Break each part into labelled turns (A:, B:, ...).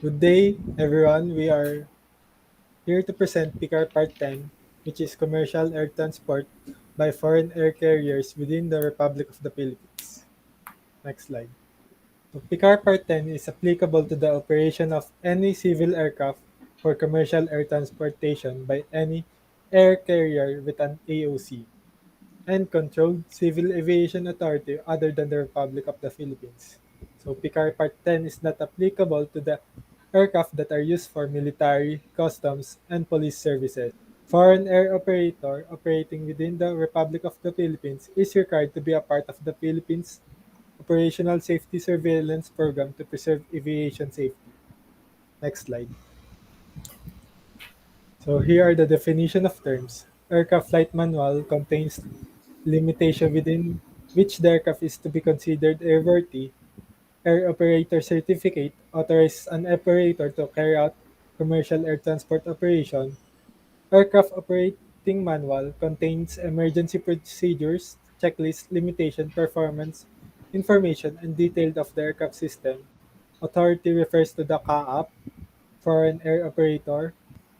A: Good day, everyone. We are here to present Pcar Part 10, which is commercial air transport by foreign air carriers within the Republic of the Philippines. Next slide. So Pcar Part 10 is applicable to the operation of any civil aircraft for commercial air transportation by any air carrier with an AOC and controlled civil aviation authority other than the Republic of the Philippines. So Pcar Part 10 is not applicable to the aircraft that are used for military, customs, and police services. Foreign air operator operating within the Republic of the Philippines is required to be a part of the Philippines Operational Safety Surveillance Program to preserve aviation safety. Next slide. So here are the definition of terms. Aircraft Flight Manual contains limitation within which the aircraft is to be considered airworthy. Air Operator Certificate authorizes an operator to carry out commercial air transport operation. Aircraft Operating Manual contains emergency procedures, checklist, limitation, performance, information, and detail of the aircraft system. Authority refers to the CAAP, Foreign Air Operator,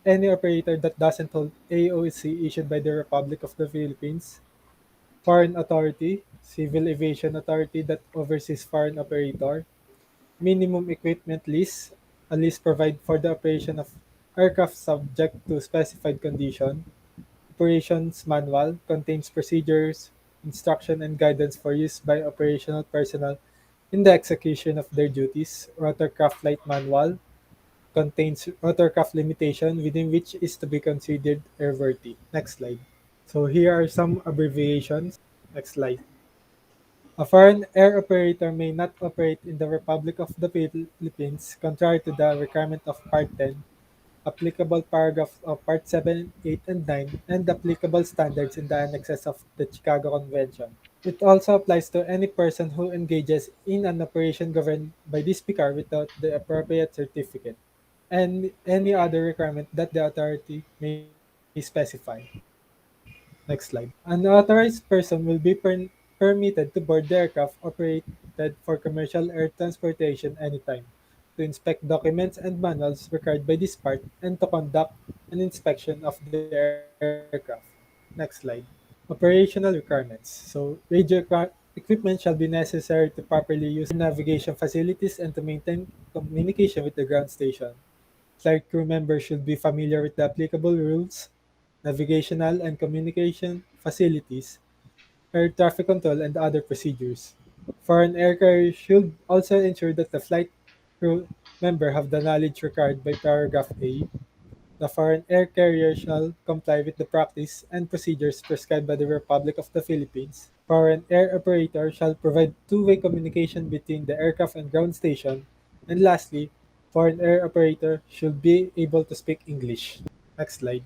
A: any operator that doesn't hold AOC issued by the Republic of the Philippines. Foreign Authority, Civil Aviation Authority that oversees foreign operator. Minimum equipment list, a list provided for the operation of aircraft subject to specified condition. Operations manual contains procedures, instruction, and guidance for use by operational personnel in the execution of their duties. Rotorcraft flight manual contains rotorcraft limitation within which is to be considered airworthy. Next slide. So here are some abbreviations. Next slide. A foreign air operator may not operate in the Republic of the Philippines contrary to the requirement of Part 10, applicable paragraphs of Part 7, 8, and 9, and applicable standards in the annexes of the Chicago Convention. It also applies to any person who engages in an operation governed by this PCAR without the appropriate certificate, and any other requirement that the authority may specify. Next slide. An authorized person will be permitted to board the aircraft operated for commercial air transportation anytime, to inspect documents and manuals required by this part, and to conduct an inspection of the aircraft. Next slide. Operational requirements. So, equipment shall be necessary to properly use air navigation facilities and to maintain communication with the ground station. Flight crew members should be familiar with the applicable rules, navigational and communication facilities, air traffic control, and other procedures. Foreign air carrier should also ensure that the flight crew member have the knowledge required by paragraph A. The foreign air carrier shall comply with the practice and procedures prescribed by the Republic of the Philippines. Foreign air operator shall provide two-way communication between the aircraft and ground station. And lastly, foreign air operator should be able to speak English. Next slide.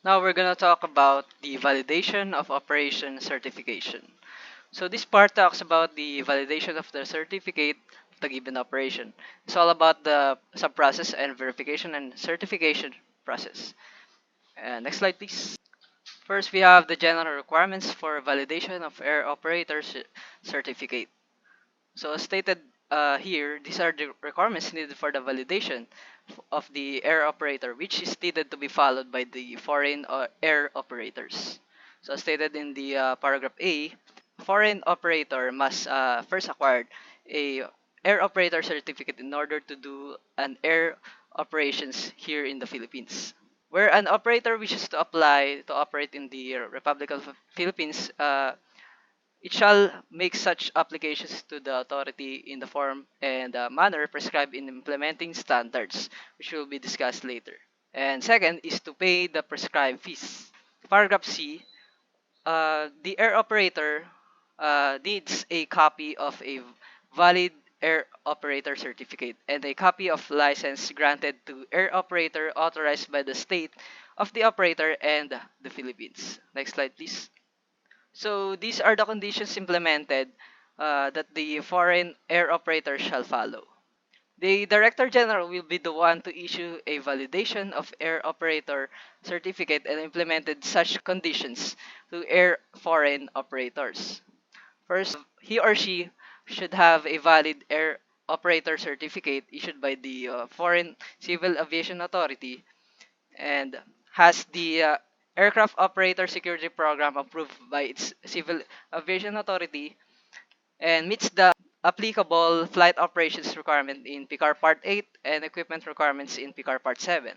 B: Now we're gonna talk about the validation of operation certification. So this part talks about the validation of the certificate of the given operation. It's all about the sub-process and verification and certification process. Next slide, please. First, we have the general requirements for validation of air operator certificate. So as stated here, these are the requirements needed for the validation of the air operator, which is needed to be followed by the foreign air operators. So as stated in the paragraph A, foreign operator must first acquire a air operator certificate in order to do an air operations here in the Philippines. Where an operator wishes to apply to operate in the Republic of the Philippines, it shall make such applications to the authority in the form and manner prescribed in implementing standards, which will be discussed later. And second is to pay the prescribed fees. Paragraph C, the air operator needs a copy of a valid air operator certificate and a copy of license granted to air operator authorized by the state of the operator and the Philippines. Next slide, please. So these are the conditions implemented that the foreign air operator shall follow. The Director General will be the one to issue a validation of air operator certificate and implemented such conditions to air foreign operators. First, he or she should have a valid air operator certificate issued by the Foreign Civil Aviation Authority and has the Aircraft Operator Security Program approved by its Civil Aviation Authority and meets the applicable flight operations requirement in Pcar Part 8 and equipment requirements in Pcar Part 7,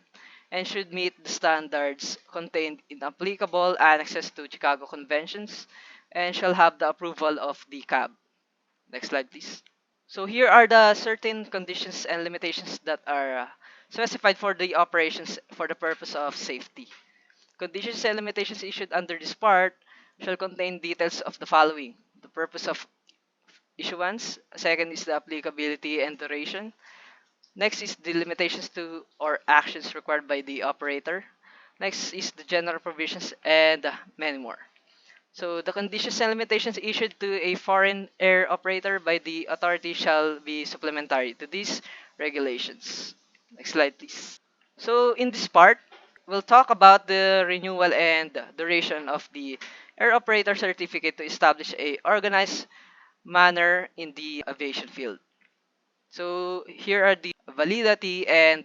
B: and should meet the standards contained in applicable annexes to Chicago Conventions and shall have the approval of the CAB. Next slide, please. So here are the certain conditions and limitations that are specified for the operations for the purpose of safety. Conditions and limitations issued under this part shall contain details of the following: the purpose of issuance. Second is the applicability and duration. Next is the limitations to or actions required by the operator. Next is the general provisions and many more. So the conditions and limitations issued to a foreign air operator by the authority shall be supplementary to these regulations. Next slide, please. So in this part, we'll talk about the renewal and duration of the air operator certificate to establish a organized manner in the aviation field. So here are the validity and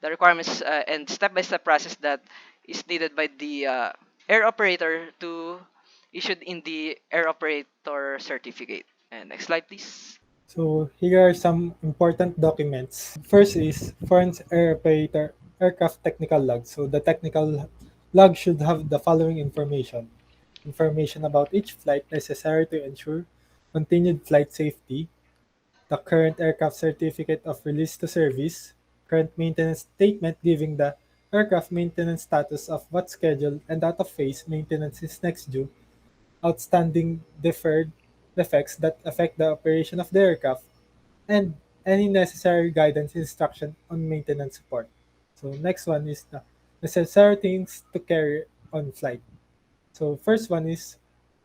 B: the requirements and step-by-step process that is needed by the air operator to issued in the air operator certificate. And next slide, please.
A: So here are some important documents. First is Foreign Air Operator Aircraft Technical Log. So the technical log should have the following information. Information about each flight necessary to ensure continued flight safety, the current aircraft certificate of release to service, current maintenance statement giving the aircraft maintenance status of what schedule and out of phase maintenance is next due, outstanding deferred defects that affect the operation of the aircraft, and any necessary guidance instruction on maintenance support. So next one is the necessary things to carry on flight. So first one is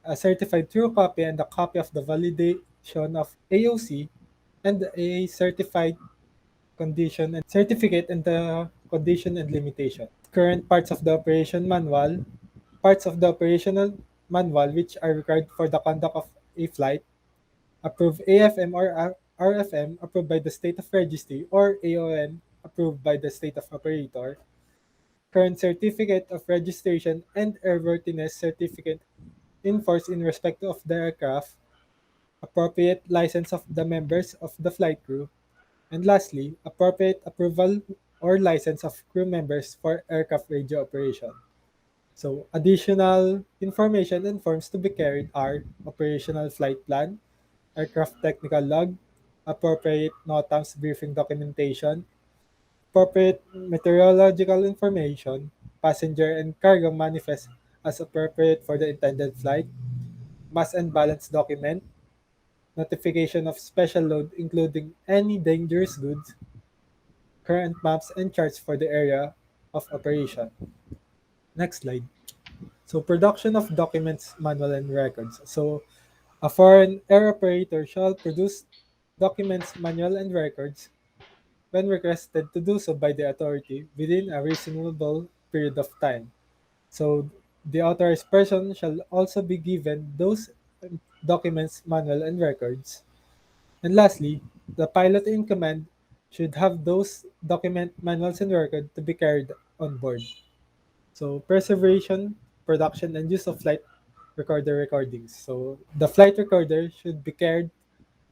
A: a certified true copy and a copy of the validation of AOC and a certified condition and certificate and the condition and limitation. Current parts of the operation manual, parts of the operational manual which are required for the conduct of a flight, approved AFM or RFM approved by the state of registry or AON approved by the state of operator, current certificate of registration and airworthiness certificate in force in respect of the aircraft, appropriate license of the members of the flight crew, and lastly, appropriate approval or license of crew members for aircraft radio operation. So, additional information and forms to be carried are operational flight plan, aircraft technical log, appropriate NOTAMs briefing documentation, appropriate meteorological information, passenger and cargo manifest as appropriate for the intended flight, mass and balance document, notification of special load including any dangerous goods, current maps and charts for the area of operation. Next slide. So production of documents, manual and records. So a foreign air operator shall produce documents, manual and records when requested to do so by the authority within a reasonable period of time. So the authorized person shall also be given those documents, manual and records. And lastly, the pilot in command should have those document manuals and record to be carried on board. So preservation, production, and use of flight recorder recordings. So the flight recorder should be carried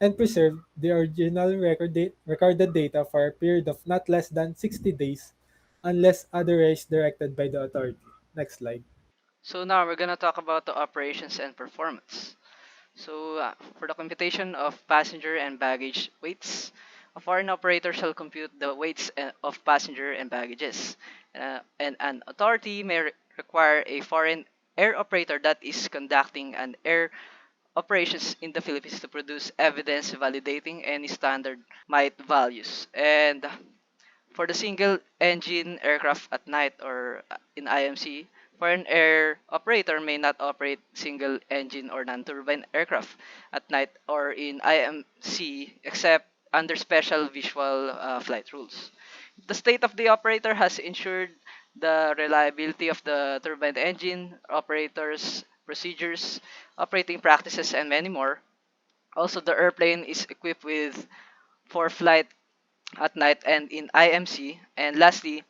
A: and preserve the original recorded data for a period of not less than 60 days unless otherwise directed by the authority. Next slide.
B: So now we're gonna talk about the operations and performance. So for the computation of passenger and baggage weights, a foreign operator shall compute the weights of passenger and baggages. And an authority may require a foreign air operator that is conducting an air operations in the Philippines to produce evidence validating any standard might values. And for the single engine aircraft at night or in IMC, foreign air operator may not operate single engine or non-turbine aircraft at night or in IMC except under special visual flight rules. The state of the operator has ensured the reliability of the turbine engine, operators, procedures, operating practices, and many more. Also, the airplane is equipped with for flight at night and in IMC. And lastly,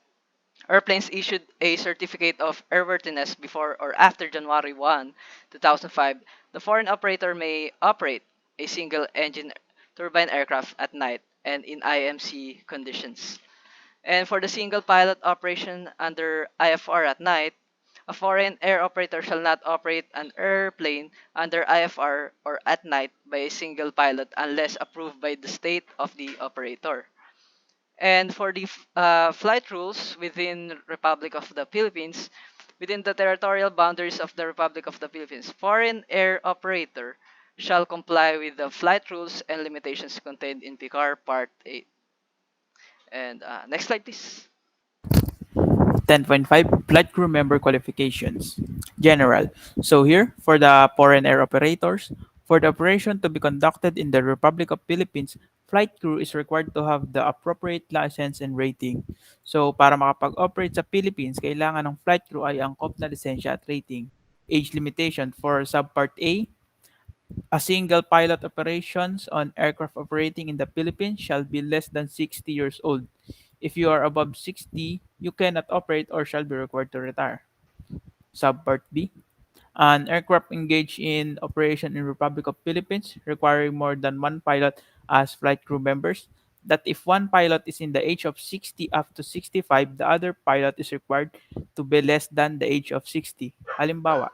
B: airplanes issued a certificate of airworthiness before or after January 1, 2005. The foreign operator may operate a single engine turbine aircraft at night and in IMC conditions. And for the single pilot operation under IFR at night, a foreign air operator shall not operate an airplane under IFR or at night by a single pilot unless approved by the state of the operator. And for the flight rules within Republic of the Philippines, within the territorial boundaries of the Republic of the Philippines, foreign air operator shall comply with the flight rules and limitations contained in Pcar Part 8. And next slide, please.
C: 10.5 Flight Crew Member Qualifications. General. So here, for the foreign air operators, for the operation to be conducted in the Republic of Philippines, flight crew is required to have the appropriate license and rating. So para makapag-operate sa Philippines, kailangan ng flight crew ay angkop na lisensya at rating. Age limitation for Subpart A, a single pilot operations on aircraft operating in the Philippines shall be less than 60 years old. If you are above 60, you cannot operate or shall be required to retire. Subpart B, an aircraft engaged in operation in Republic of Philippines requiring more than one pilot as flight crew members, that if one pilot is in the age of 60 up to 65, the other pilot is required to be less than the age of 60. Halimbawa,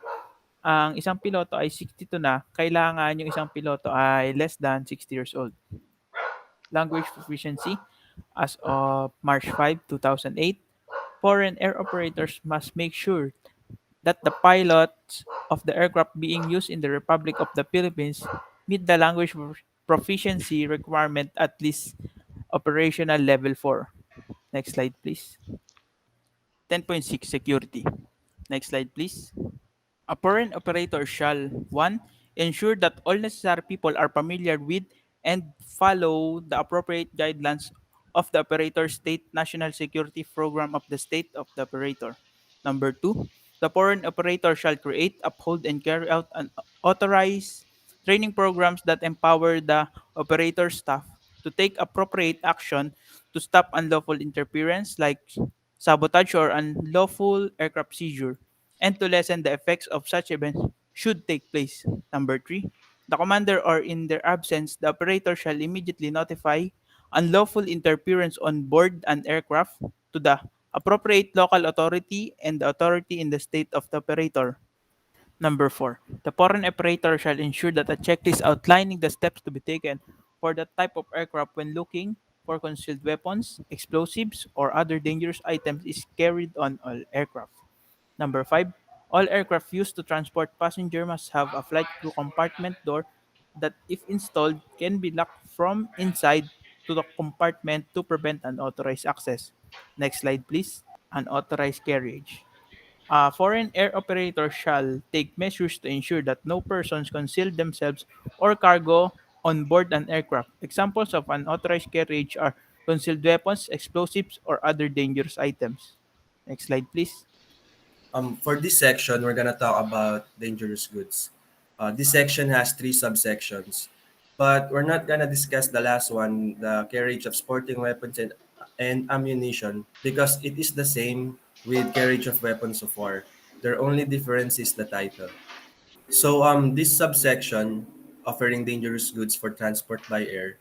C: ang isang piloto ay 62 na, kailangan yung isang piloto ay less than 60 years old. Language proficiency as of March 5, 2008, foreign air operators must make sure that the pilots of the aircraft being used in the Republic of the Philippines meet the language proficiency requirement at least operational level 4. Next slide, please. 10.6 Security. Next slide, please. A foreign operator shall 1. Ensure that all necessary people are familiar with and follow the appropriate guidelines of the operator's state national security program of the state of the operator. Number 2. The foreign operator shall create, uphold, and carry out an authorized training programs that empower the operator staff to take appropriate action to stop unlawful interference like sabotage or unlawful aircraft seizure and to lessen the effects of such events should take place. Number 3. The commander or in their absence, the operator shall immediately notify unlawful interference on board an aircraft to the appropriate local authority and the authority in the state of the operator. Number 4. The foreign operator shall ensure that a checklist outlining the steps to be taken for that type of aircraft when looking for concealed weapons, explosives, or other dangerous items is carried on all aircraft. Number 5. All aircraft used to transport passenger must have a flight crew compartment door that, if installed, can be locked from inside to the compartment to prevent unauthorized access. Next slide, please. Unauthorized carriage. A foreign air operator shall take measures to ensure that no persons conceal themselves or cargo on board an aircraft. Examples of unauthorized carriage are concealed weapons, explosives, or other dangerous items. Next slide, please.
D: For this section, we're gonna talk about dangerous goods. This section has three subsections, but we're not gonna discuss the last one, the carriage of sporting weapons and ammunition, because it is the same with carriage of weapons of war. Their only difference is the title. So this subsection, offering dangerous goods for transport by air,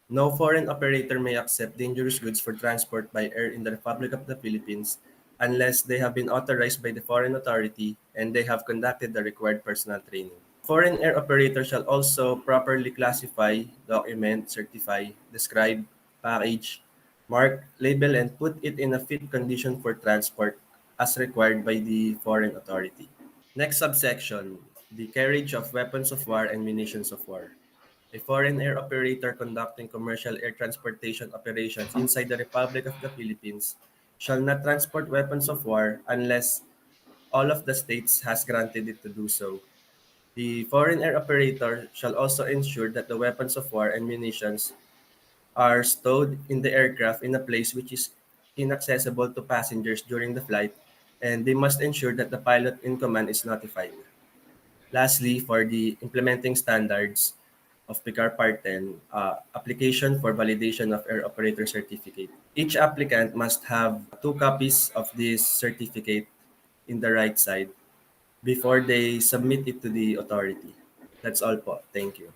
D: no foreign operator may accept dangerous goods for transport by air in the Republic of the Philippines unless they have been authorized by the foreign authority and they have conducted the required personal training. Foreign air operator shall also properly classify, document, certify, describe, package, mark, label, and put it in a fit condition for transport as required by the foreign authority. Next subsection, the carriage of weapons of war and munitions of war. A foreign air operator conducting commercial air transportation operations inside the Republic of the Philippines shall not transport weapons of war unless all of the states has granted it to do so. The foreign air operator shall also ensure that the weapons of war and munitions are stowed in the aircraft in a place which is inaccessible to passengers during the flight, and they must ensure that the pilot in command is notified. Lastly, for the implementing standards, of Pcar Part 10, application for validation of air operator certificate. Each applicant must have two copies of this certificate in the right side before they submit it to the authority. That's all po. Thank you.